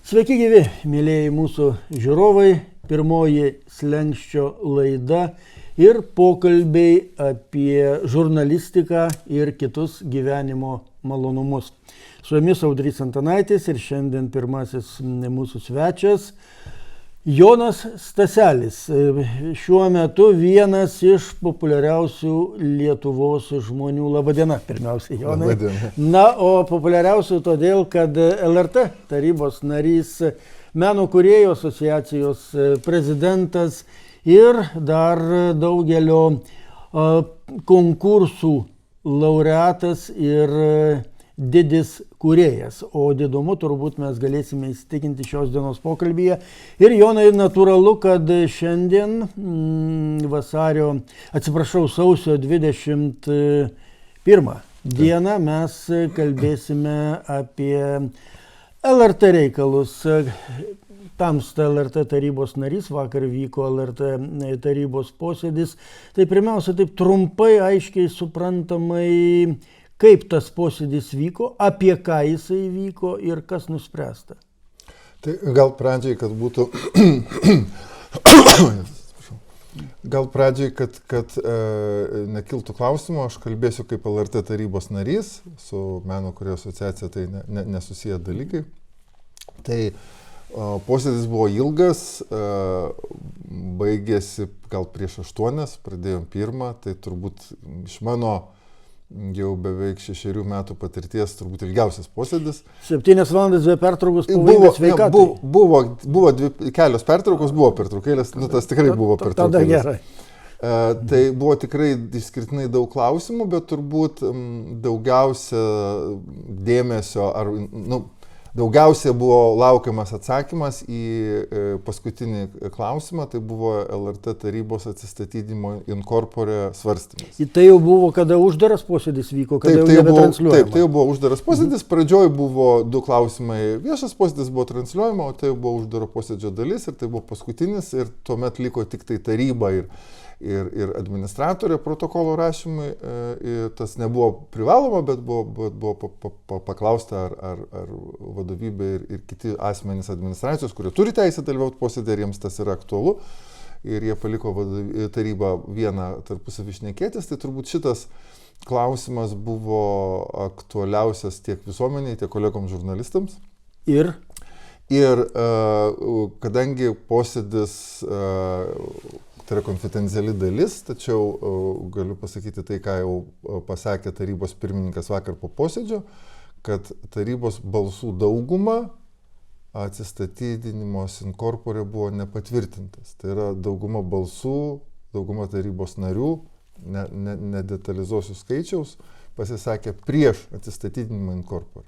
Sveiki gyvi, mėlyjeji mūsų žiūrovai, pirmoji Slenksčio laida ir pokalbiai apie žurnalistiką ir kitus gyvenimo malonumus. Su jumis Audrys Antanaitis ir šiandien pirmasis mūsų svečias Jonas Staselis. Šiuo metu vienas iš populiariausių Lietuvos žmonių. Labadiena, pirmiausiai, Jonai. Labadiena. Na, o populiariausių todėl, kad LRT tarybos narys, Meno kūrėjų asociacijos prezidentas ir dar daugelio konkursų laureatas ir didis kūrėjas. O didumu turbūt mes galėsime įsitikinti šios dienos pokalbyje. Ir Jonai, natūralu, kad šiandien sausio 21 dieną mes kalbėsime apie LRT reikalus. Tamsta LRT tarybos narys, vakar vyko LRT tarybos posėdis. Tai pirmiausia, taip trumpai, aiškiai, suprantamai, kaip tas posėdis vyko, apie ką jisai vyko ir kas nuspręsta. Tai gal pradžiai, kad būtų... nekiltų klausimų, aš kalbėsiu kaip LRT tarybos narys, su Meno kūrėjų asociacija tai nesusiję dalykai. Tai posėdis buvo ilgas, baigėsi gal prieš 8, pradėjom 1, tai turbūt iš mano jau beveik 6 metų patirties turbūt ilgiausias posėdis. 7 valandas be pertraukos pavojingas sveikatai. Buvo kelios pertraukos, buvo pertraukėlės, tas tikrai buvo pertraukėlės. Tada gerai. Tai buvo tikrai išskirtinai daug klausimų, bet turbūt daugiausia dėmesio daugiausia buvo laukiamas atsakymas į paskutinį klausimą, tai buvo LRT tarybos atsistatydinimo in corpore svarstymas. Tai jau buvo, kada uždaras posėdis vyko, kada jau nebetransliuojama? Taip, tai jau buvo uždaras posėdis. Pradžioj buvo 2 klausimai, viešas posėdis buvo transliuojama, o tai jau buvo uždaro posėdžio dalis ir tai buvo paskutinis ir tuomet liko tik tai taryba ir administratorė protokolo rašymui. Tas nebuvo privaloma, bet buvo paklausta, ar vadovybė ir kiti asmenys administracijos, kurie turi teisę dalyvauti posėdį, ir jiems tas yra aktualu. Ir jie paliko tarybą vieną tarpusavį šnekėtis. Tai turbūt šitas klausimas buvo aktualiausias tiek visuomeniai, tiek kolegoms žurnalistams. Ir kadangi posėdis... Tai yra konfidenciali dalis, tačiau galiu pasakyti tai, ką jau pasakė tarybos pirmininkas vakar po posėdžio, kad tarybos balsų dauguma atsistatydinimos in corpore buvo nepatvirtintas. Tai yra dauguma balsų, dauguma tarybos narių, nedetalizuosiu skaičiaus, pasisakė prieš atsistatydinimą in corpore.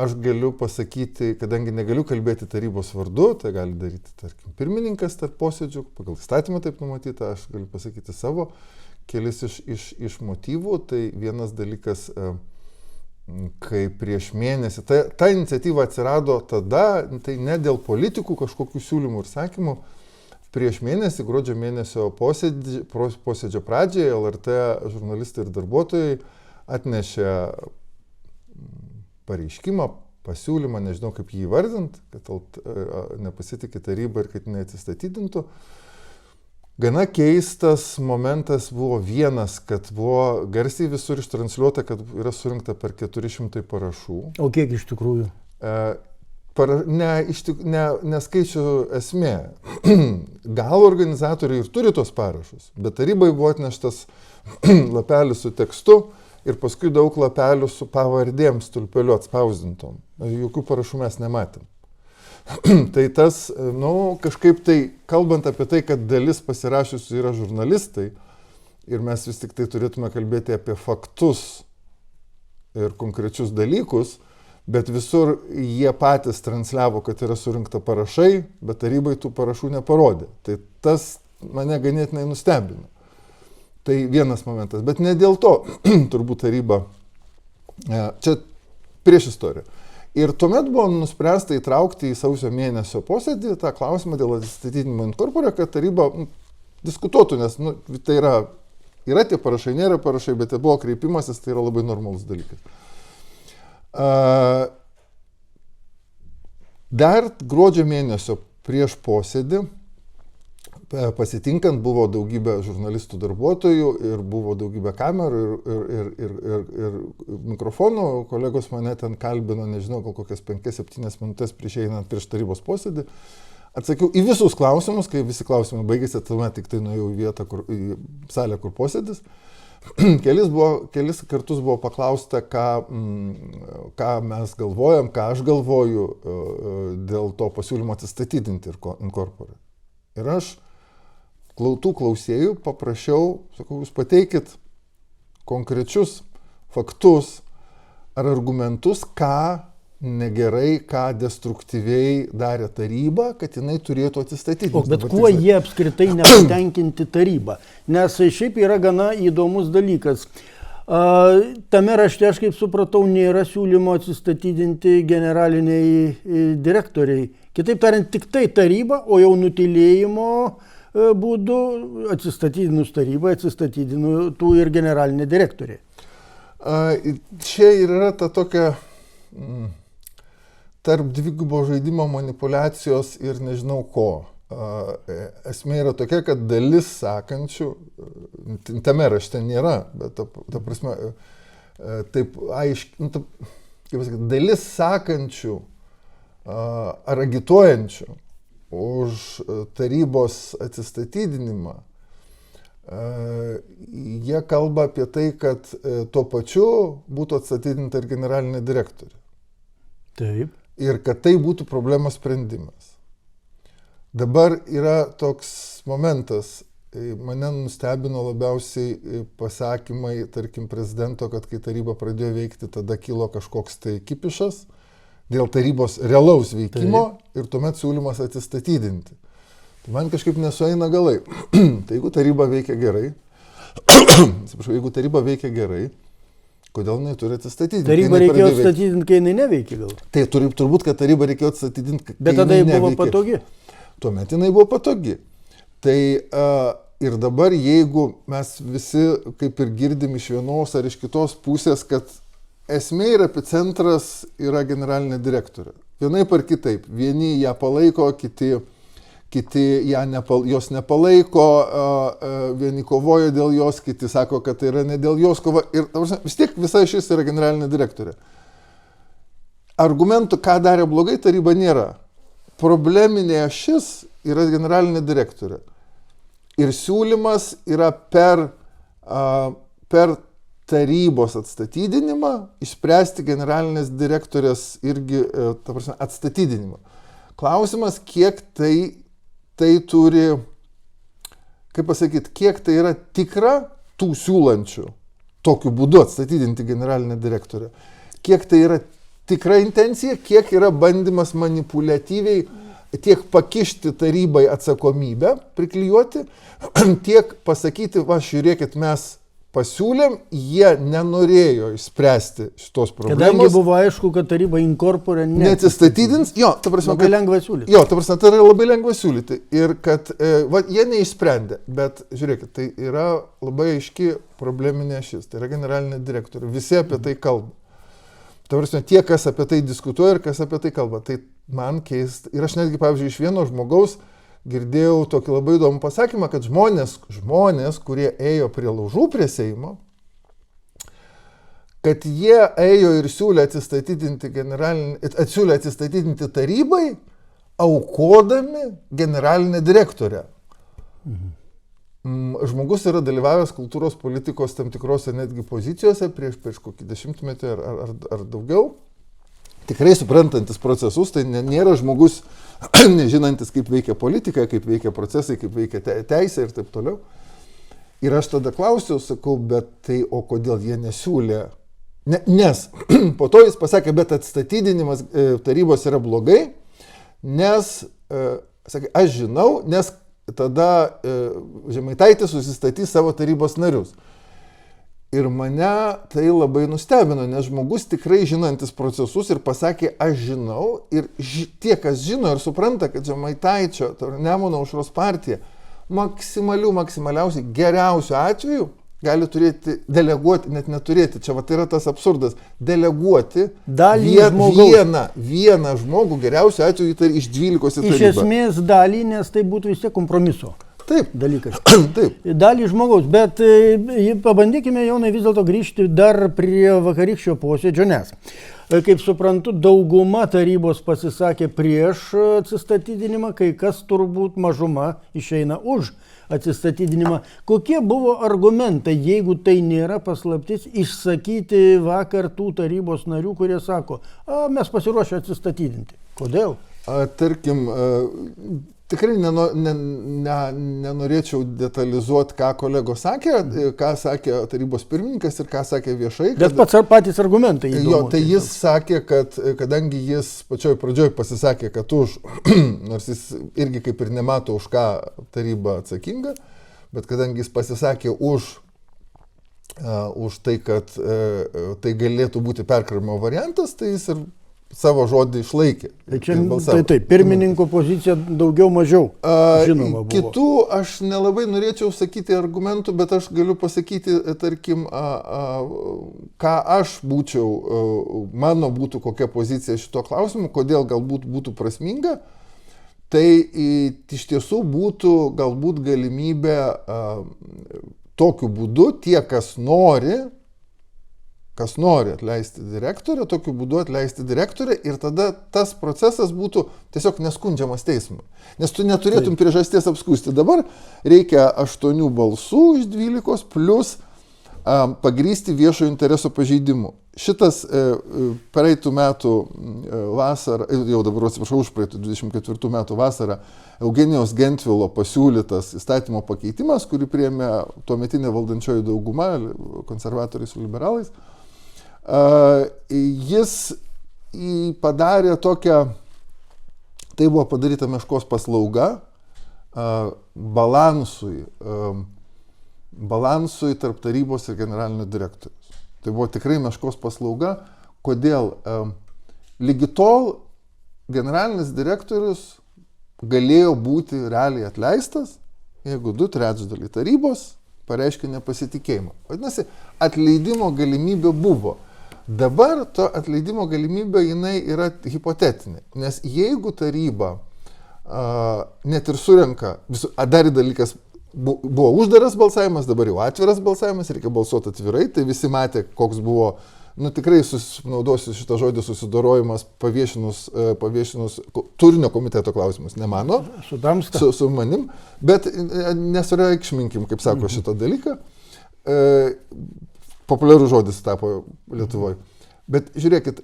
Aš galiu pasakyti, kadangi negaliu kalbėti tarybos vardu, tai gali daryti, tarkim, pirmininkas tarp posėdžių, pagal įstatymą taip numatyta, aš galiu pasakyti savo kelis iš motyvų. Tai vienas dalykas, kai prieš mėnesį, ta iniciatyva atsirado tada, tai ne dėl politikų kažkokių siūlymų ir sakymų. Prieš mėnesį, gruodžio mėnesio posėdžio pradžioje, LRT žurnalistai ir darbuotojai atnešė pareiškimą, pasiūlymą, nežinau kaip jį įvardint, kad nepasitikė taryba ir kad neatsistatydintų. Gana keistas momentas buvo vienas, kad buvo garsiai visur ištransliuota, kad yra surinkta per 400 parašų. O kiek iš tikrųjų? Ne skaičių esmė. Gal organizatoriai ir turi tos parašus, bet tarybai buvo atneštas lapelis su tekstu, ir paskui daug lapelių su pavardėm stulpeliu atspausdintom. Jokių parašų mes nematėm. Tai tas, kažkaip tai, kalbant apie tai, kad dalis pasirašiusių yra žurnalistai, ir mes vis tik tai turėtume kalbėti apie faktus ir konkrečius dalykus, bet visur jie patys transliavo, kad yra surinkta parašai, bet tarybai tų parašų neparodė. Tai tas mane ganėtinai nustebino. Tai vienas momentas, bet ne dėl to turbūt taryba, čia prieš istoriją. Ir tuomet buvo nuspręsta įtraukti į sausio mėnesio posėdį tą klausimą dėl atsistatydinimo in corpore, kad taryba diskutuotų, nes tai yra tie parašai, nėra parašai, bet tai buvo kreipimasis, tai yra labai normalus dalykas. Dar gruodžio mėnesio prieš posėdį pasitinkant buvo daugybė žurnalistų darbuotojų ir buvo daugybė kamerų ir mikrofonų. Kolegos mane ten kalbino, nežinau, gal kokias 5-7 minutės prieš einant prieš tarybos posėdį. Atsakiau į visus klausimus, kai visi klausimai baigėsi, tuomet tik tai nuėjau į vietą, į salę, kur posėdis. Kelis kartus buvo paklausta, ką mes galvojam, ką aš galvoju dėl to pasiūlymo atsistatydinti in corpore. Ir aš tų klausėjų paprašiau, sakau, jūs pateikit konkrečius faktus ar argumentus, ką negerai, ką destruktyviai darė taryba, kad jinai turėtų atsistatydinti. Bet kuo jie apskritai nepatenkinti taryba? Nes šiaip yra gana įdomus dalykas. Tame rašte, aš kaip supratau, nėra siūlymo atsistatydinti generaliniai direktoriai. Kitaip tariant, tik tai taryba, o jau nutilėjimo būdu atsistatydinus tarybai, atsistatydintų ir generalinė direktorė. Čia yra ta tokia tarp dvigubo žaidimo manipulacijos ir nežinau ko. Esmė yra tokia, kad dalis sakančių, tame rašte nėra, bet ta prasme, taip aiškiai, kaip pasakyti, dalis sakančių ar agituojančių už tarybos atsistatydinimą, jie kalba apie tai, kad tuo pačiu būtų atstatydinta ir generalinė direktorė. Taip. Ir kad tai būtų problemos sprendimas. Dabar yra toks momentas, mane nustebino labiausiai pasakymai, tarkim, prezidento, kad kai taryba pradėjo veikti, tada kilo kažkoks tai kipišas dėl tarybos realaus veikimo. Taip. Ir tuomet siūlymas atsistatydinti. Tai man kažkaip nesueina galai. Tai jeigu taryba veikia gerai, jeigu taryba veikia gerai, kodėl jinai turi atsistatydinti? Taryba reikėjo atstatydinti, kai jinai neveikia gal. Tai turbūt, kad taryba reikėjo atstatydinti, kai bet tada jinai buvo patogi. Tuomet jinai buvo patogi. Tai ir dabar, jeigu mes visi kaip ir girdim iš vienos ar iš kitos pusės, kad esmė ir epicentras yra generalinė direktorė. Vienaip ar kitaip. Vieni ją palaiko, kiti jos nepalaiko, vieni kovoja dėl jos, kiti sako, kad tai yra ne dėl jos kova. Ir vis tiek visa šis yra generalinė direktorė. Argumentų, ką darė blogai, taryba nėra. Probleminė šis yra generalinė direktorė. Ir siūlymas yra per tarybos atstatydinimą išspręsti generalinės direktorės irgi, ta prasme, atstatydinimą. Klausimas, kiek tai turi, kaip pasakyti, kiek tai yra tikra tų siūlančių tokiu būdu atstatydinti generalinę direktorę. Kiek tai yra tikra intencija, kiek yra bandymas manipuliatyviai tiek pakišti tarybai atsakomybę, priklijuoti, tiek pasakyti, va, žiūrėkit, mes pasiūlėm, jie nenorėjo išspręsti šitos problemos. Kadangi buvo aišku, kad taryba in corpore neatsistatydins, jo, ta prasme, labai lengva siūlyti. Jo, ta prasme, tai yra labai lengva siūlyti. Ir kad jie neišsprendė, bet žiūrėkit, tai yra labai aiški probleminė šis, tai yra generalinė direktorė, visi apie tai kalba. Ta prasme, tie, kas apie tai diskutuoja ir kas apie tai kalba, tai man keista. Ir aš netgi, pavyzdžiui, iš vieno žmogaus girdėjau tokį labai įdomų pasakymą, kad žmonės, kurie ėjo prie laužų prie Seimo, kad jie ėjo ir siūlė atsistatydinti tarybai, aukodami generalinę direktorę. Žmogus yra dalyvavęs kultūros politikos tam tikrose netgi pozicijose prieš kokį 10-metį ar daugiau. Tikrai suprantantis procesus, tai nėra žmogus nežinantis, kaip veikia politika, kaip veikia procesai, kaip veikia teisė ir taip toliau. Ir aš tada klausiau, sakau, bet tai, o kodėl jie nesiūlė? Nes po to jis pasakė, bet atstatydinimas tarybos yra blogai, nes, sakė, aš žinau, nes tada Žemaitaitis susistatys savo tarybos narius. Ir mane tai labai nustebino, nes žmogus tikrai žinantis procesus ir pasakė, aš žinau, ir tie, kas žino ir supranta, kad Žemaitaičio, Nemuno aušros partija, maksimaliausiai geriausiu atveju gali deleguoti, net neturėti, čia va tai yra tas absurdas, deleguoti vieną žmogų, geriausiu atveju tai iš 12 į tarybą. Iš esmės dalį, nes tai būtų vis tiek kompromiso. Taip. Dalykas. Taip. Dalį žmogaus, bet pabandykime, Jonai, vis dėlto grįžti dar prie vakarykščio posėdžio, nes, kaip suprantu, dauguma tarybos pasisakė prieš atsistatydinimą, kai kas turbūt mažuma išeina už atsistatydinimą. Kokie buvo argumentai, jeigu tai nėra paslaptis, išsakyti vakar tų tarybos narių, kurie sako, mes pasiruošę atsistatydinti. Kodėl? Tarkim, tikrai nenorėčiau detalizuoti, ką kolegos sakė, ką sakė tarybos pirmininkas ir ką sakė viešai. Bet patys argumentai. Jo, tai jis sakė, kad kadangi jis pačioj pradžioj pasisakė, kad už, nors jis irgi kaip ir nemato, už ką taryba atsakinga, bet kadangi jis pasisakė už tai, kad tai galėtų būti perkrovimo variantas, tai jis ir savo žodį išlaikė. Tai pirmininko pozicija daugiau mažiau žinoma buvo. Kitų aš nelabai norėčiau sakyti argumentų, bet aš galiu pasakyti, tarkim, ką aš būčiau, mano būtų kokia pozicija šito klausimu, kodėl galbūt būtų prasminga, tai iš tiesų būtų galbūt galimybė tokiu būdu tie, kas nori atleisti direktorę, tokiu būdu atleisti direktorę ir tada tas procesas būtų tiesiog neskundžiamas teismui. Nes tu neturėtum priežasties apskūsti. Dabar reikia 8 balsų iš 12 plus pagrįsti viešojo intereso pažeidimu. Šitas praeitų metų vasarą, jau dabar atsiprašau, už praeitų 24 metų vasarą Eugenijaus Gentvilo pasiūlytas įstatymo pakeitimas, kurį priėmė tuometinė valdančioji dauguma, konservatoriai su liberalais, jis padarė tokią, tai buvo padaryta meškos paslauga balansui tarp tarybos ir generalinio direktoriaus. Tai buvo tikrai meškos paslauga. Kodėl? Lygi tol generalinis direktorius galėjo būti realiai atleistas, jeigu 2/3 tarybos pareiškė nepasitikėjimą. Vadinasi, atleidimo galimybė buvo. Dabar to atleidimo galimybė jinai yra hipotetinė, nes jeigu taryba net ir surenka, dar dalykas buvo uždaras balsavimas, dabar jau atviras balsavimas, reikia balsuoti atvirai, tai visi matė, koks buvo, tikrai naudosiu šitą žodį, susidorojimas paviešinus turinio komiteto klausimus, ne mano, su manim, bet nesureikšminkim, kaip sako šitą dalyką. Populiarus žodis tapo Lietuvoje. Bet žiūrėkit,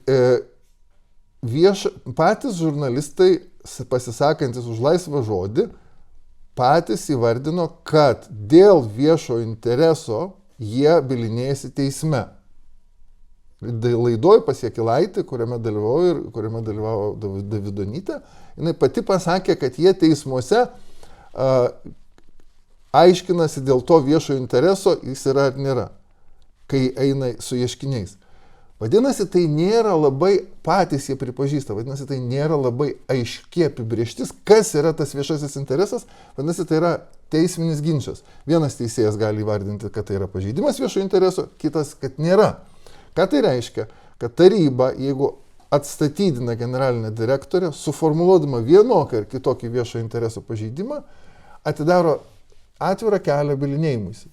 patys žurnalistai, pasisakantis už laisvą žodį, patys įvardino, kad dėl viešo intereso jie bylinėjasi teisme. Laidoj pas Jakilaitį, kuriame dalyvavo Davidonytė, jinai pati pasakė, kad jie teismuose aiškinasi dėl to viešo intereso, jis yra ar nėra, kai eina su ieškiniais. Vadinasi, tai nėra labai, patys jie pripažįsta, vadinasi, tai nėra labai aiški apibrėžtis, kas yra tas viešasis interesas, vadinasi, tai yra teisminis ginčas. Vienas teisėjas gali įvardinti, kad tai yra pažeidimas viešo intereso, kitas, kad nėra. Ką tai reiškia? Kad taryba, jeigu atstatydina generalinę direktorę, suformuluodama vienokį ar kitokį viešo intereso pažeidimą, atidaro atvirą kelią bylinėjimuisi.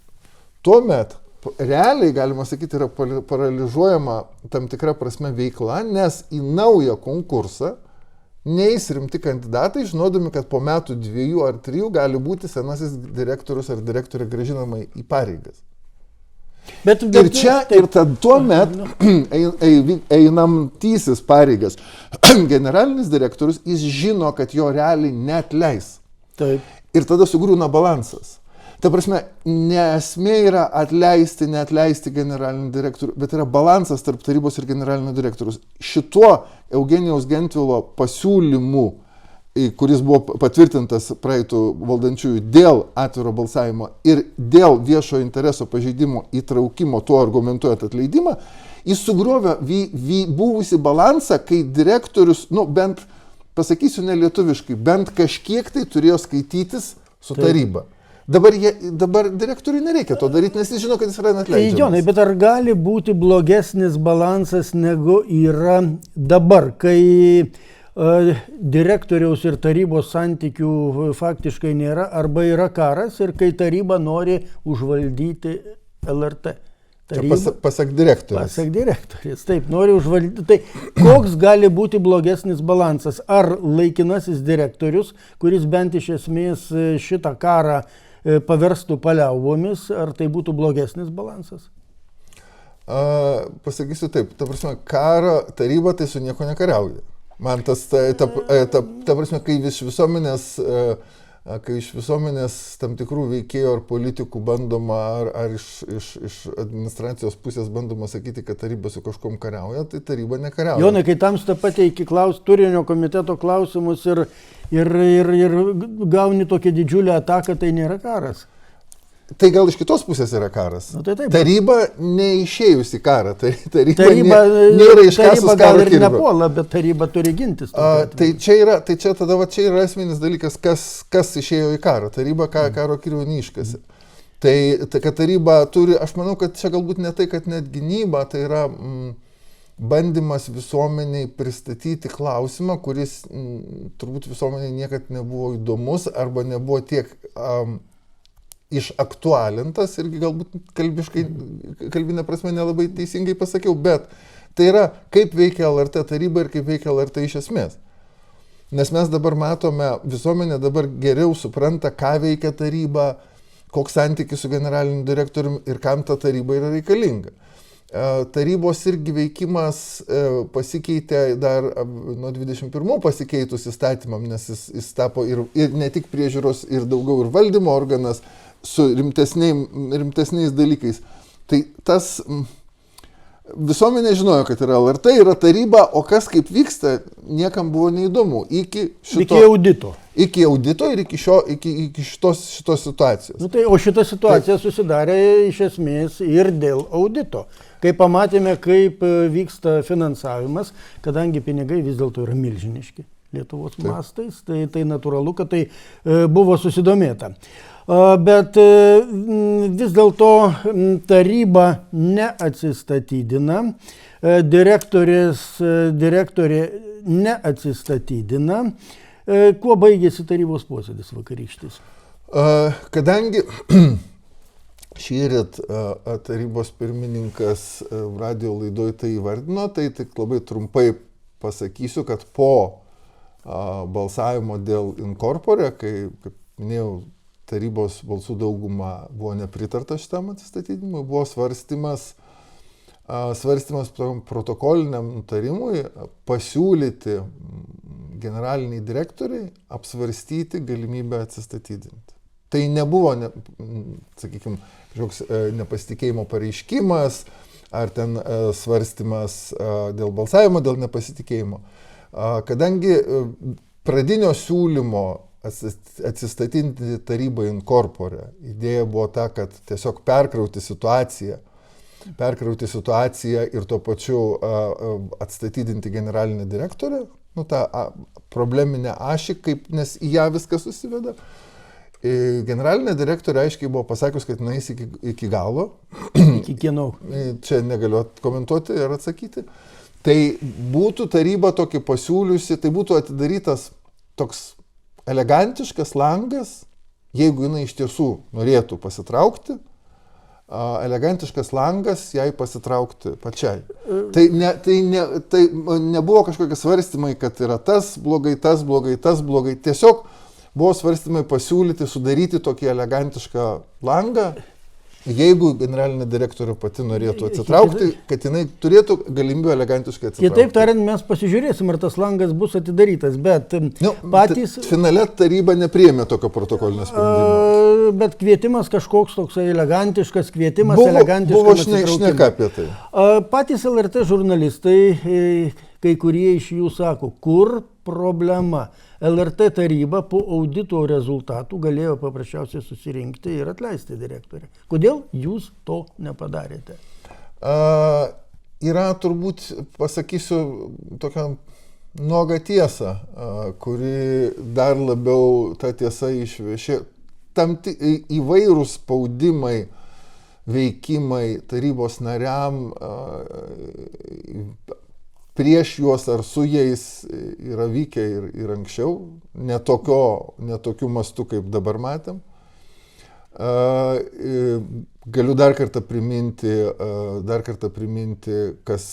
Tuomet realiai, galima sakyti, yra paralyžiuojama tam tikra prasme veikla, nes į naują konkursą neis rimti kandidatai, žinodami, kad po metų 2 ar 3 gali būti senasis direktorius ar direktorė grąžinama į pareigas. Ir tad tuomet einamtysis pareigas generalinis direktorius, jis žino, kad jo realiai neatleis. Taip. Ir tada sugriūna balansas. Ta prasme, ne esmė yra atleisti, neatleisti generalinį direktorių, bet yra balansas tarp tarybos ir generalinio direktorius. Šituo Eugenijaus Gentvilo pasiūlymu, kuris buvo patvirtintas praeitų valdančiųjų dėl atviro balsavimo ir dėl viešo intereso pažeidimo įtraukimo tuo argumentuojant atleidimą, jis sugriovė buvusi balansą, kai direktorius, bent, pasakysiu nelietuviškai, bent kažkiek tai turėjo skaitytis su taryba. Dabar direktoriui nereikia to daryti, nes jis žino, kad jis yra atleidžiamas. Jonai, bet ar gali būti blogesnis balansas negu yra dabar, kai direktoriaus ir tarybos santykių faktiškai nėra, arba yra karas ir kai taryba nori užvaldyti LRT. Pasak direktorius. Pasak direktorius, taip, nori užvaldyti. Tai koks gali būti blogesnis balansas? Ar laikinasis direktorius, kuris bent iš esmės šitą karą paverstų paliaubomis, ar tai būtų blogesnis balansas? Pasakysiu taip, ta prasme, karo taryba tai su nieko nekariauja. Man tas, ta prasme, kai iš visuomenės tam tikrų veikėjų ar politikų bandoma, ar iš administracijos pusės bandoma sakyti, kad taryba su kažkom kariauja, tai taryba nekariauja. Jonai, kai tamsta pateiki turinio komiteto klausimus ir gauni tokią didžiulę ataką, tai nėra karas. Tai gal iš kitos pusės yra karas. Nu, tai taip. Taryba neišėjus į karą. Taryba nėra iškasus karo gal ir kirvio. nepuola, bet taryba turi gintis. Tai čia yra esminis dalykas, kas išėjo į karą. Taryba karo kirvio neiškasi. Tai kad taryba turi, aš manau, kad čia galbūt ne tai, kad net gynyba, tai yra bandymas visuomeniai pristatyti klausimą, kuris turbūt visuomeniai niekad nebuvo įdomus arba nebuvo tiek išaktualintas, irgi galbūt kalbinė prasme nelabai teisingai pasakiau, bet tai yra, kaip veikia LRT taryba ir kaip veikia LRT iš esmės. Nes mes dabar matome, visuomenė dabar geriau supranta, ką veikia taryba, koks santykis su generaliniu direktoriumi ir kam ta taryba yra reikalinga. Tarybos irgi veikimas pasikeitė dar nuo 21 pasikeitus įstatymam, nes jis tapo ir ne tik priežiūros, ir daugiau ir valdymo organas, su rimtesniais dalykais. Tai tas visuomenė žinojo, kad yra LRT, yra taryba, o kas kaip vyksta, niekam buvo neįdomu. Iki audito. Iki audito ir iki šitos situacijos. Nu tai, o šita situacija susidarė iš esmės ir dėl audito. Kai pamatėme, kaip vyksta finansavimas, kadangi pinigai vis dėlto yra milžiniški Lietuvos mastais, tai natūralu, kad tai buvo susidomėta. Bet vis dėlto taryba neatsistatydina, direktorė neatsistatydina. Kuo baigėsi tarybos posėdis vakarykštis? Kadangi šįryt tarybos pirmininkas radijo laidoje tai įvardino, tai tik labai trumpai pasakysiu, kad po balsavimo dėl in corpore, kai, kaip minėjau, tarybos balsų dauguma buvo nepritarta šitam atsistatydinimui, buvo svarstymas protokoliniam nutarimui pasiūlyti generaliniai direktoriai apsvarstyti galimybę atsistatydinti. Tai nebuvo, sakykime, kažkoks nepasitikėjimo pareiškimas ar ten svarstymas dėl balsavimo, dėl nepasitikėjimo. Kadangi pradinio siūlymo atsistatydinti tarybą in corpore idėja buvo ta, kad tiesiog perkrauti situaciją ir tuo pačiu atstatydinti generalinę direktorę, tą probleminę ašį, nes į ją viskas susiveda. Generalinė direktorė aiškiai buvo pasakius, kad nueis iki galo. Iki kieno? Čia negaliu komentuoti ir atsakyti. Tai būtų taryba tokį pasiūliusi, tai būtų atidarytas toks elegantiškas langas, jeigu jinai iš tiesų norėtų pasitraukti, elegantiškas langas jai pasitraukti pačiai. Tai nebuvo kažkokie svarstymai, kad yra tas blogai, tas blogai, tas blogai. Tiesiog buvo svarstymai pasiūlyti, sudaryti tokį elegantišką langą, jeigu generalinė direktorė pati norėtų atsitraukti, kad jinai turėtų galimybę elegantiškai atsitraukti. Kitaip tariant, mes pasižiūrėsim, ar tas langas bus atidarytas, bet patys... Finale taryba nepriėmė tokio protokolinio sprendimo. Bet kvietimas kažkoks toks elegantiškas kvietimas, elegantiškas atsitraukimas. Buvo šneka apie tai. Patys LRT žurnalistai, kai kurie iš jų sako, kur problema? LRT taryba po audito rezultatų galėjo paprasčiausiai susirinkti ir atleisti direktorę. Kodėl jūs to nepadarėte? Yra turbūt, pasakysiu, tokia nuoga tiesa, kuri dar labiau ta tiesa išvešė. įvairūs spaudimai, veikimai tarybos nariam prieš juos ar su jais yra vykę ir anksčiau, netokiu mastu, kaip dabar matėm. Galiu dar kartą priminti, kas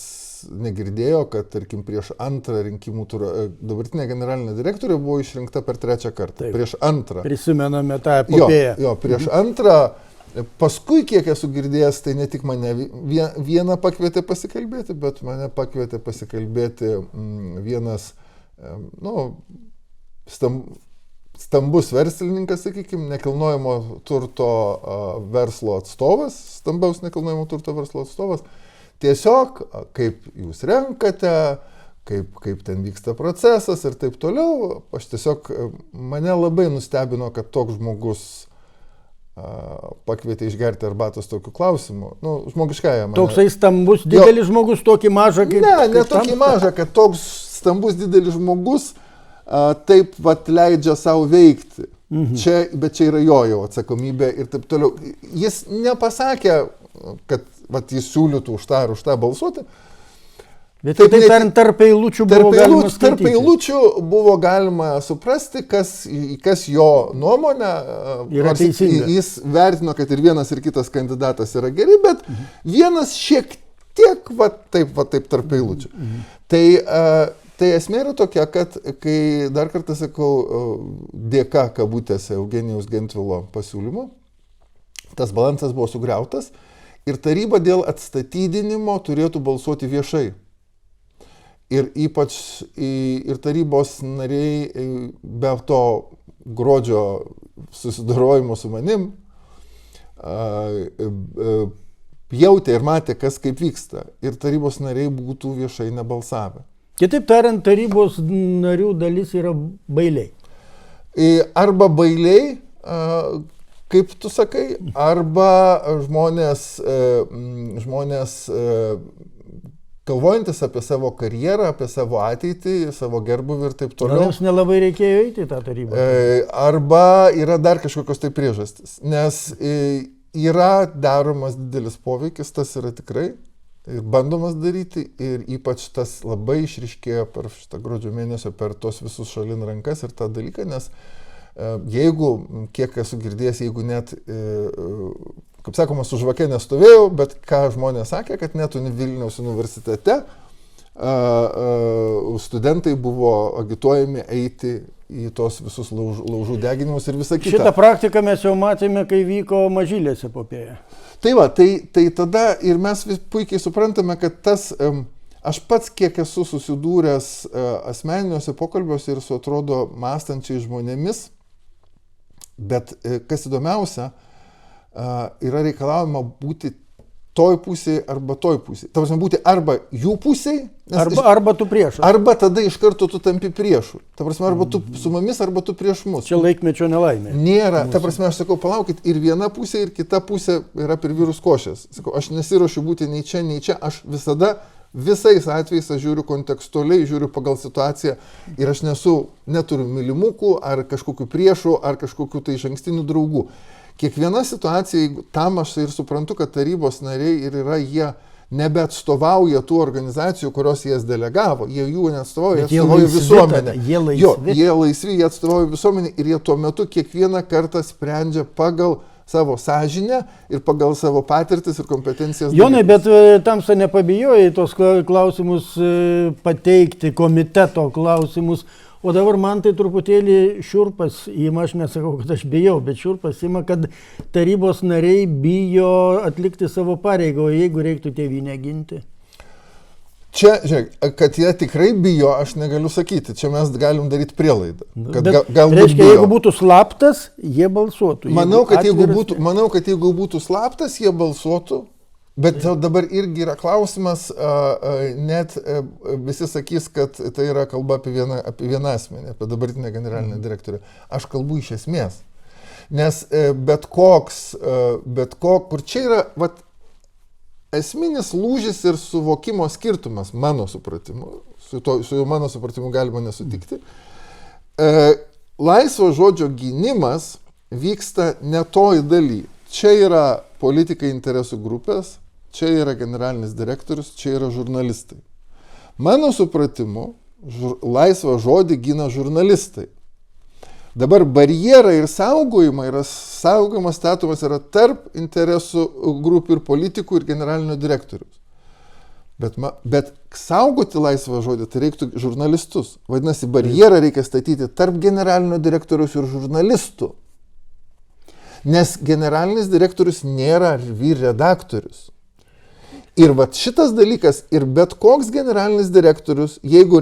negirdėjo, kad, tarkim, prieš antrą rinkimų turą dabartinė generalinė direktorė buvo išrinkta per 3 kartą. Taip. Prieš antrą. Prisimename tą epopėją. Jo, prieš antrą. Paskui, kiek esu girdėjęs, tai ne tik mane vieną pakvietė pasikalbėti, bet mane pakvietė pasikalbėti vienas, stambus verslininkas, sakykime, nekilnojamo turto verslo atstovas, stambaus nekilnojamo turto verslo atstovas. Tiesiog, kaip jūs renkate, kaip ten vyksta procesas ir taip toliau, mane labai nustebino, kad toks žmogus pakvietė išgerti arbatos tokiu klausimu. Žmogiškąja mane. Toksai stambus, didelis žmogus, tokį mažą kaip... Ne tokį mažą, kad toks stambus, didelis žmogus taip leidžia savo veikti. Bet čia yra jo atsakomybė ir taip toliau. Jis nepasakė, kad jis siūlytų už tą balsuoti. Bet taip tarp eilučių buvo galima skaityti. Tarp eilučių buvo galima suprasti, kas jo nuomonė. Jis vertino, kad ir vienas ir kitas kandidatas yra geri, bet vienas šiek tiek taip tarp eilučių. Tai esmė yra tokia, kad, kai dar kartą sakau, dėka kabutėse Eugenijaus Gentvilo pasiūlymo, tas balansas buvo sugriautas ir taryba dėl atstatydinimo turėtų balsuoti viešai. Ir ypač tarybos nariai be to gruodžio susidorojimo su manim jautė ir matė, kas kaip vyksta. Ir tarybos nariai būtų viešai nebalsavę. Kitaip tariant, tarybos narių dalis yra bailiai. Arba bailiai, kaip tu sakai, arba žmonės galvojantis apie savo karjerą, apie savo ateitį, savo gerbuvį ir taip toliau. Jums nelabai reikėjo eiti į tą tarybą. Arba yra dar kažkokios tai priežastys, nes yra daromas didelis poveikis, tas yra tikrai. Ir bandomas daryti ir ypač tas labai išryškėjo per šitą gruodžio mėnesio, per tos visus šalin rankas ir tą dalyką, nes jeigu, kiek esu girdėjęs, jeigu net, kaip sakoma, su žvake nestovėjau, bet ką žmonės sakė, kad net Vilniaus universitete studentai buvo agituojami eiti į tos visus laužų deginimus ir visą kitą. Šitą praktiką mes jau matėme, kai vyko Mažylės epopėja. Tai tada ir mes puikiai suprantame, kad aš pats kiek esu susidūręs asmeniniuose pokalbiuose ir su atrodo mąstančiais žmonėmis, bet kas įdomiausia, yra reikalavima būti toj pusėje arba toj pusėje. Ta prasme, būti arba jų pusėje, arba tu priešas. Arba tada iš karto tu tampi priešu. Ta prasme, arba tu su mumis, arba tu prieš mus. Čia laikmečio nelaimė. Nėra. Ta prasme, aš sakau, palaukit, ir viena pusė, ir kita pusė yra per vyrus košės. Sakau, aš nesiruošiu būti nei čia. Aš visada, visais atvejais aš žiūriu kontekstualiai, žiūriu pagal situaciją ir aš neturiu mylimukų, ar kažkokių priešų, ar kažkokių tai išankstinių draugų. Kiekviena situacija, tam aš ir suprantu, kad tarybos nariai ir yra, jie nebeatstovauja tų organizacijų, kurios jas delegavo. Jie jų neatstovauja, jie atstovauja visuomenę. Jie laisvi, jie atstovauja visuomenę ir jie tuo metu kiekvieną kartą sprendžia pagal savo sąžinę ir pagal savo patirtis ir kompetencijas. Jonai, bet Tamsta nepabijojai tos klausimus pateikti, komiteto klausimus. O dabar man tai truputėlį šiurpas ima, aš nesakau, kad aš bijau, bet šiurpas ima, kad tarybos nariai bijo atlikti savo pareigą, o jeigu reiktų tėvynę ginti. Čia, žiūrėk, kad jie tikrai bijo, aš negaliu sakyti, čia mes galim daryti prielaidą. Reiškia, jeigu būtų slaptas, jie balsuotų. Manau, kad jeigu būtų slaptas, jie balsuotų. Bet dabar irgi yra klausimas, net visi sakys, kad tai yra kalba apie vieną asmenį, apie dabartinę generalinę direktorę. Aš kalbu iš esmės. Nes kur čia yra esminis lūžis ir suvokimo skirtumas, mano supratimu, su mano supratimu galima nesutikti. Laisvo žodžio gynimas vyksta ne toj daly. Čia yra politikai interesų grupės, čia yra generalinis direktorius, čia yra žurnalistai. Mano supratimu, laisvą žodį gina žurnalistai. Dabar barjerai ir saugojimas statomas yra tarp interesų grupių ir politikų ir generalinio direktoriaus. Bet saugoti laisvą žodį, tai reiktų žurnalistus. Vadinasi, barjerą reikia statyti tarp generalinio direktoriaus ir žurnalistų. Nes generalinis direktorius nėra vyr redaktorius. Ir vat šitas dalykas, ir bet koks generalinis direktorius, jeigu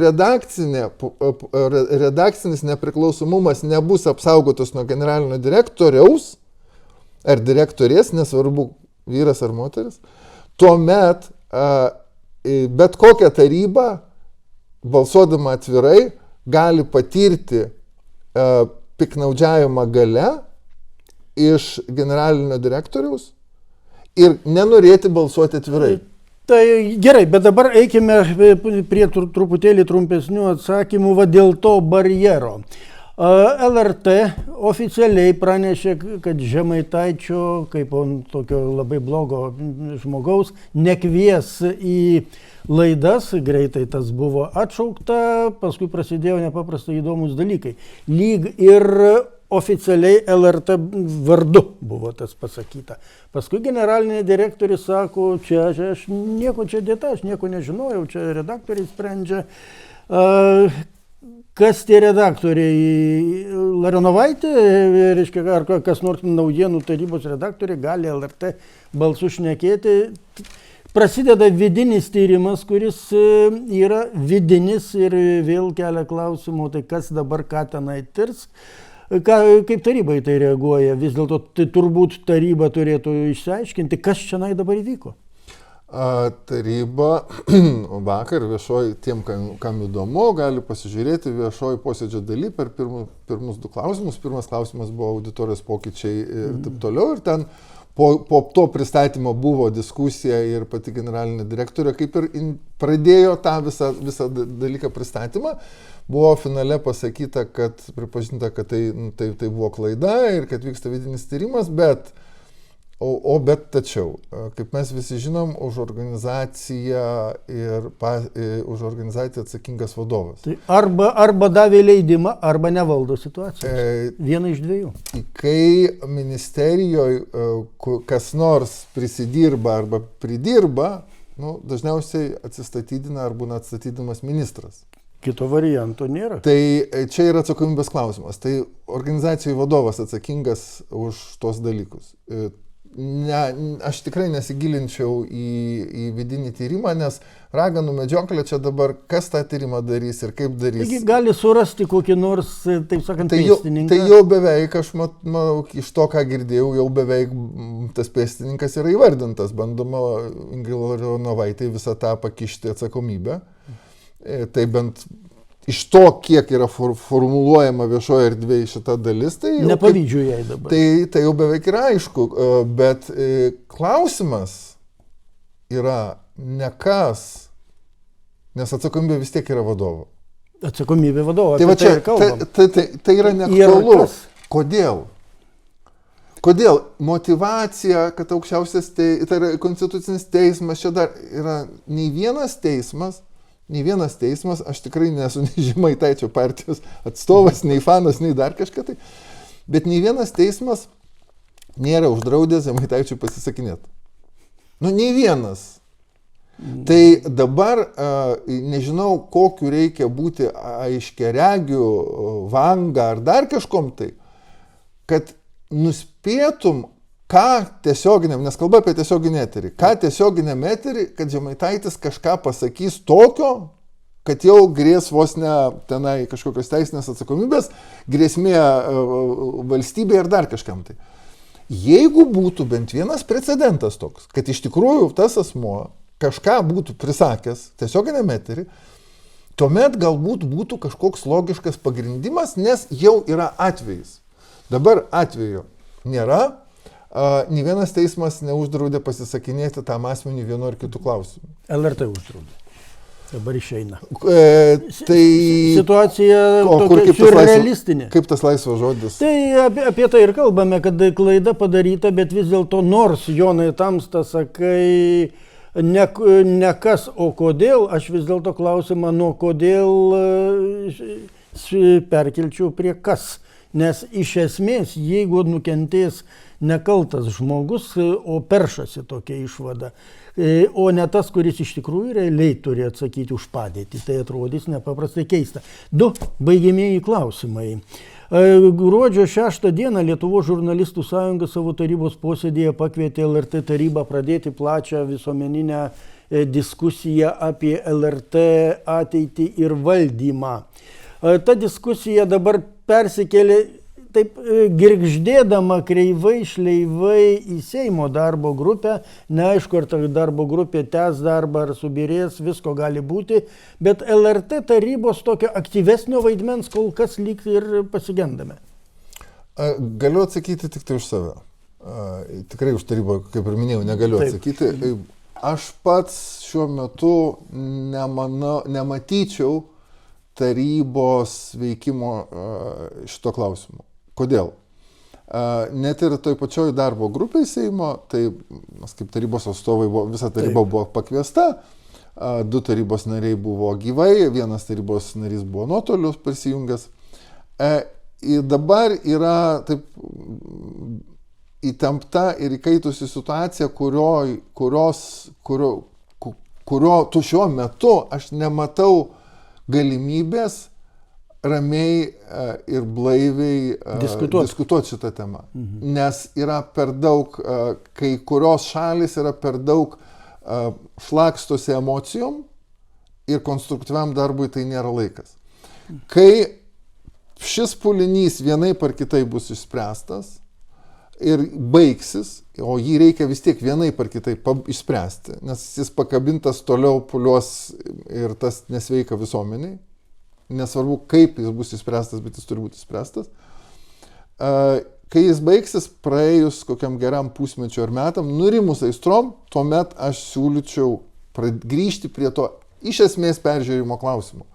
redakcinis nepriklausomumas nebus apsaugotas nuo generalinio direktoriaus, ar direktorės, nesvarbu vyras ar moteris, tuomet bet kokia taryba, balsuodama atvirai, gali patirti piknaudžiavimą gale iš generalinio direktoriaus ir nenorėti balsuoti atvirai. Tai gerai, bet dabar eikime prie truputėlį trumpesnių atsakymų dėl to barjero. LRT oficialiai pranešė, kad Žemaitaičio, kaip tokio labai blogo žmogaus, nekvies į laidas, greitai tas buvo atšaukta, paskui prasidėjo nepaprastai įdomus dalykai. Lyg ir oficialiai LRT vardu buvo tas pasakyta. Paskui generalinė direktorius sako, aš nieko čia dėta, aš nieko nežinojau, čia redaktoriai sprendžia. Kas tie redaktoriai? Larionovaitė, reiškia, ar kas nors naujienų tarybos redaktoriai gali LRT balsu šnekėti. Prasideda vidinis tyrimas, kuris yra vidinis ir vėl kelia klausimų, tai kas dabar ką tenai tirs. Kaip taryba į tai reaguoja? Vis dėlto tai turbūt taryba turėtų išsiaiškinti, kas čia dabar įvyko. Taryba vakar viešoji, tiem, kam įdomu, gali pasižiūrėti viešoji posėdžio daly per pirmus du klausimus. Pirmas klausimas buvo auditorijos pokyčiai ir taip toliau. Ir ten po to pristatymo buvo diskusija ir pati generalinė direktorė kaip ir pradėjo tą visą dalyką pristatymą. Buvo finale pasakyta, kad pripažinta, kad tai buvo klaida ir kad vyksta vidinis tyrimas, bet tačiau, kaip mes visi žinom, už organizaciją už organizaciją atsakingas vadovas. Tai arba davė leidimą, arba nevaldo situacijos. Viena iš dviejų. Kai ministerijoje kas nors prisidirba arba pridirba, dažniausiai atsistatydina ar būna atstatydinamas ministras. Kito varianto nėra. Tai čia yra atsakomybės klausimas. Tai organizacijų vadovas atsakingas už tos dalykus. Aš tikrai nesigilinčiau į vidinį tyrimą, nes raganų medžioklė čia dabar, kas tą tyrimą darys ir kaip darys. Taigi gali surasti kokį nors, taip sakant, pėstininką. Tai jau beveik, aš matau, iš to, ką girdėjau, jau beveik tas pėstininkas yra įvardintas. Bandoma Ingridai Larionovaitei visą tą pakišti atsakomybę. Tai bent iš to, kiek yra formuluojama viešoje erdvėje šita dalis, tai nepavydžiu jai dabar. Tai jau beveik yra aišku, bet klausimas yra ne kas, nes atsakomybė vis tiek yra vadovo. Atsakomybė vadovo, tai yra neaktualu. Kodėl? Kodėl? Motyvacija, kad aukščiausias tai yra konstitucinis teismas, čia dar yra nei vienas teismas, aš tikrai nesu nei Žemaitaičio partijos atstovas, nei fanas, nei dar kažką tai, bet nei vienas teismas nėra uždraudęs Žemaitaičiui pasisakinėti. Nei vienas. Tai dabar nežinau, kokiu reikia būti aiškiaregiu, vanga ar dar kažkom tai, kad nuspėtum, ką tiesioginiam, nes kalba apie tiesioginį eterį, kad Žemaitaitis kažką pasakys tokio, kad jau grės vos ne tenai kažkokios teisinės atsakomybės, grėsmė valstybė ir dar kažkam tai. Jeigu būtų bent vienas precedentas toks, kad iš tikrųjų tas asmuo kažką būtų prisakęs tiesioginiam eterį, tuomet galbūt būtų kažkoks logiškas pagrindimas, nes jau yra atvejis. Dabar atvejo nėra. Nė vienas teismas neuždraudė pasisakinėti tam asmeniui vienu ar kitu klausimu. LRT uždraudė. Dabar išeina. Tai Situacija kur tokia surrealistinė. Kaip tas laisvas žodis? Tai apie tai ir kalbame, kad klaida padaryta, bet vis dėlto nors, Jonai Tamsta, sakai, ne kas, o kodėl, aš vis dėlto klausimą nuo kodėl perkelčiau prie kas. Nes iš esmės, jeigu nukentės nekaltas žmogus, o peršasi tokia išvada, o ne tas, kuris iš tikrųjų realiai turi atsakyti už padėtį, tai atrodys nepaprastai keista. 2 baigiamieji klausimai. Gruodžio 6 dieną Lietuvos žurnalistų sąjunga savo tarybos posėdėje pakvietė LRT tarybą pradėti plačią visuomeninę diskusiją apie LRT ateitį ir valdymą. Ta diskusija dabar persikėlė taip girgždėdama kreivai, šleivai į Seimo darbo grupę. Neaišku, ar ta darbo grupė tęs darbą, ar subirės, visko gali būti, bet LRT tarybos tokio aktyvesnio vaidmens kol kas lyg ir pasigendame. Galiu atsakyti tik tai už save. Tikrai už tarybą, kaip ir minėjau, negaliu atsakyti. Aš pats šiuo metu nematyčiau tarybos veikimo šito klausimu. Kodėl? Net ir toj pačioj darbo grupėje Seimo, tai mes kaip tarybos atstovai, visa taryba buvo pakviesta, 2 tarybos nariai buvo gyvai, 1 tarybos narys buvo nuotoliu prisijungęs. Ir dabar yra taip įtempta ir įkaitusi situacija, kurio tu šiuo metu aš nematau galimybės ramiai ir blaiviai diskutuoti šitą temą. Nes yra per daug, kai kurios šalis yra per daug šlakstosi emocijom ir konstruktyviam darbui tai nėra laikas. Kai šis pulinys vienaip ar kitaip bus išspręstas ir baigsis, o jį reikia vis tiek vienaip ar kitaip išspręsti, nes jis pakabintas toliau puliuos ir tas nesveika visuomeniai. Nesvarbu, kaip jis bus įspręstas, bet jis turi būti įspręstas. Kai jis baigsis, praėjus kokiam geram pusmečiu ar metam, nurimus aistrom, tuomet aš siūlyčiau grįžti prie to iš esmės peržiūrimo klausimo.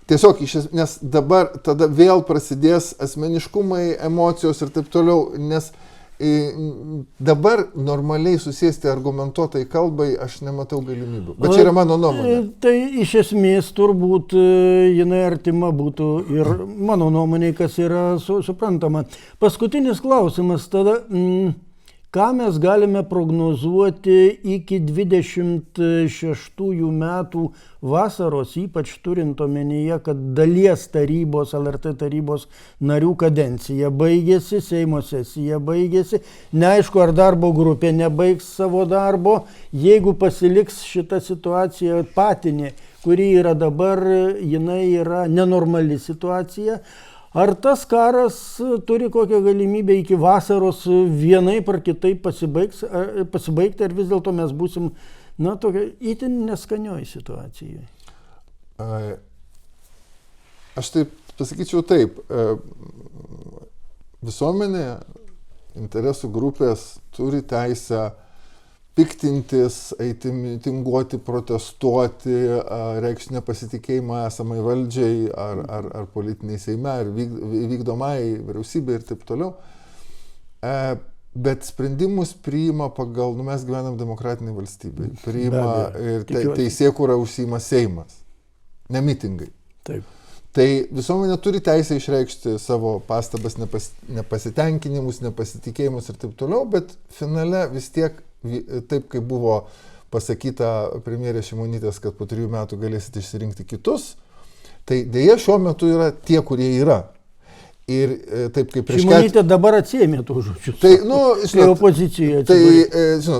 Tiesiog, nes dabar tada vėl prasidės asmeniškumai, emocijos ir taip toliau, nes dabar normaliai susėsti argumentuotai kalbai aš nematau galimybių. Bet čia yra mano nuomonė. Tai iš esmės turbūt jinai artima būtų ir mano nuomonė, kas yra suprantama. Paskutinis klausimas tada, ką mes galime prognozuoti iki 26 metų vasaros, ypač turint omenyje, kad dalies tarybos, LRT tarybos narių kadencija baigėsi, Seimo sesija baigėsi, neaišku, ar darbo grupė nebaigs savo darbo, jeigu pasiliks šita situacija patinė, kuri yra dabar, jinai yra nenormali situacija. Ar tas karas turi kokią galimybę iki vasaros vienaip ar kitaip pasibaigti, ar vis dėlto mes būsim, tokia itin neskanioj situacijai? Aš taip pasakyčiau taip. Visuomenė, interesų grupės turi teisę piktintis, eiti mitinguoti, protestuoti, reikšti nepasitikėjimą esamai valdžiai ar politiniai Seime, ar vykdomai vyriausybei ir taip toliau. Bet sprendimus priima pagal, mes gyvenam demokratinėje valstybėje, priima ir teisėkūra užsiima Seimas, ne mitingai. Taip. Tai visuomenė turi teisę išreikšti savo pastabas, nepasitenkinimus, nepasitikėjimus ir taip toliau, bet finale vis tiek taip, kaip buvo pasakyta premjerės Šimonytės, kad po 3 metų galėsite išsirinkti kitus, tai dėja šiuo metu yra tie, kurie yra. Ir taip kaip prieš Šimonytė dabar atsiėmė tų žodžius. Tai, žinot, opozicijoje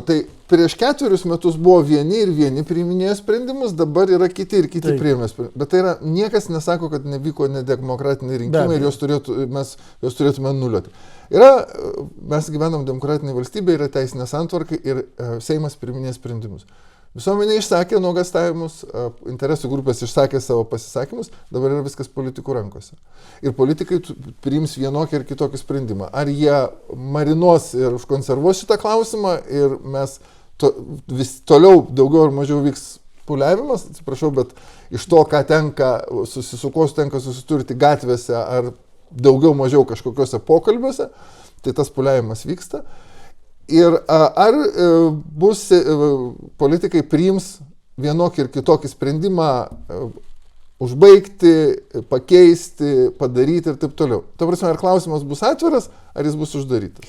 tai prieš 4 metus buvo vieni ir vieni priiminėjo sprendimus, dabar yra kiti ir kiti priėmė sprendimus. Bet tai yra, niekas nesako, kad nevyko nedemokratiniai rinkimai ir mes juos turėtume nuliuoti. Mes gyvenam demokratinėje valstybėje, yra teisinė santvarka ir Seimas priiminėja sprendimus. Visuomenė išsakė nuogastavimus, interesų grupės išsakė savo pasisakymus, dabar yra viskas politikų rankose. Ir politikai priims vienokį ir kitokį sprendimą. Ar jie marinuos ir užkonservuos šitą klausimą ir mes vis toliau daugiau ar mažiau vyks puliavimas, atsiprašau, bet iš to, ką tenka susiturti gatvėse ar daugiau mažiau kažkokiuose pokalbiuose, tai tas puliavimas vyksta. Ir ar politikai priims vienokį ir kitokį sprendimą užbaigti, pakeisti, padaryti ir taip toliau. Ta prasme, ar klausimas bus atviras, ar jis bus uždarytas.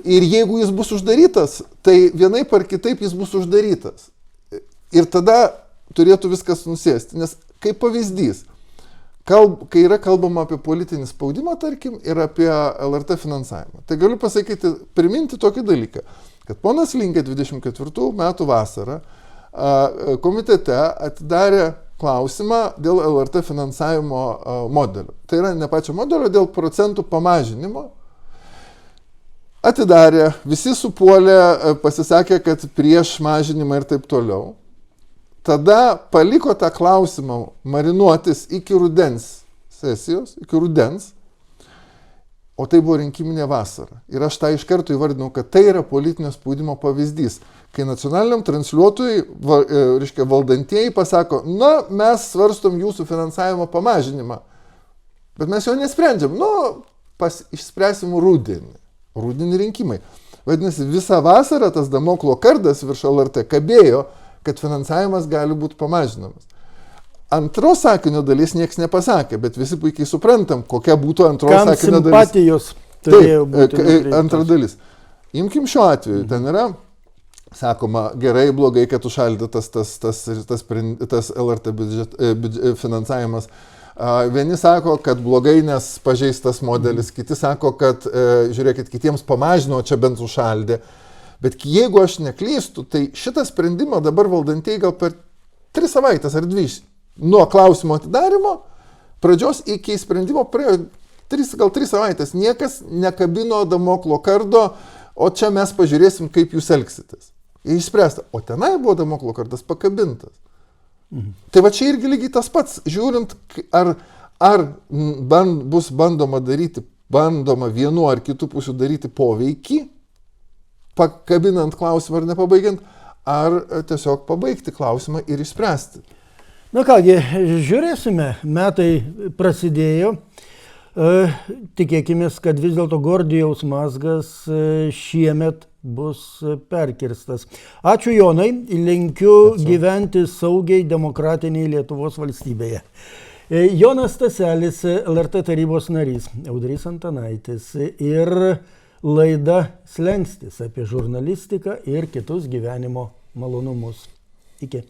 Ir jeigu jis bus uždarytas, tai vienaip ar kitaip jis bus uždarytas. Ir tada turėtų viskas nusėsti. Nes kaip pavyzdys, kai yra kalbama apie politinį spaudimą, tarkim, ir apie LRT finansavimą, tai galiu priminti tokį dalyką, kad ponas Lingė 24 metų vasarą komitete atidarė klausimą dėl LRT finansavimo modelio. Tai yra ne pačio modelio, dėl procentų pamažinimo. Atidarė, visi supuolė, pasisakė, kad prieš mažinimą ir taip toliau. Tada paliko tą klausimą marinuotis iki rudens sesijos, iki rudens, o tai buvo rinkiminė vasara. Ir aš tą iš karto įvardinau, kad tai yra politinio spaudimo pavyzdys. Kai nacionaliniam transliuotojui, valdantieji pasako, na, mes svarstom jūsų finansavimo pamažinimą, bet mes jo nesprendžiam, išspręsim rudenį. Rudenį rinkimai. Vadinasi, visą vasarą tas Damoklo kardas virš LRT kabėjo, kad finansavimas gali būti pamažinamas. Antros sakinio dalis nieks nepasakė, bet visi puikiai suprantam, kokia būtų antros sakinio dalis. Kam simpatijos turėjo būti. Antra dalis. Imkim šiuo atveju, ten yra, sakoma, gerai, blogai, kad užšaldytas tas LRT finansavimas. Vieni sako, kad blogai, nes pažeistas modelis, kiti sako, kad, žiūrėkit, kitiems pamažino, čia bent užšaldė. Bet jeigu aš neklystu, tai šitą sprendimą dabar valdantieji gal per 3 savaitės ar 2 nuo klausimo atidarimo pradžios iki sprendimo praėjo 3 savaitės. Niekas nekabino Damoklo kardo, o čia mes pažiūrėsim, kaip jūs elgsitės. Išspręsta. O tenai buvo Damoklo kardas pakabintas. Tai va čia irgi lygiai tas pats, žiūrint, ar bus bandoma vienu ar kitų pusių daryti poveikį, pakabinant klausimą ar nepabaigiant, ar tiesiog pabaigti klausimą ir išspręsti. Na kągi, žiūrėsime, metai prasidėjo, tikėkime, kad vis dėlto Gordijaus mazgas šiemet bus perkirstas. Ačiū Jonai, linkiu gyventi saugiai demokratiniai Lietuvos valstybėje. Jonas Staselis, LRT tarybos narys, Audrys Antanaitis ir laida Slenkstis apie žurnalistiką ir kitus gyvenimo malonumus. Iki.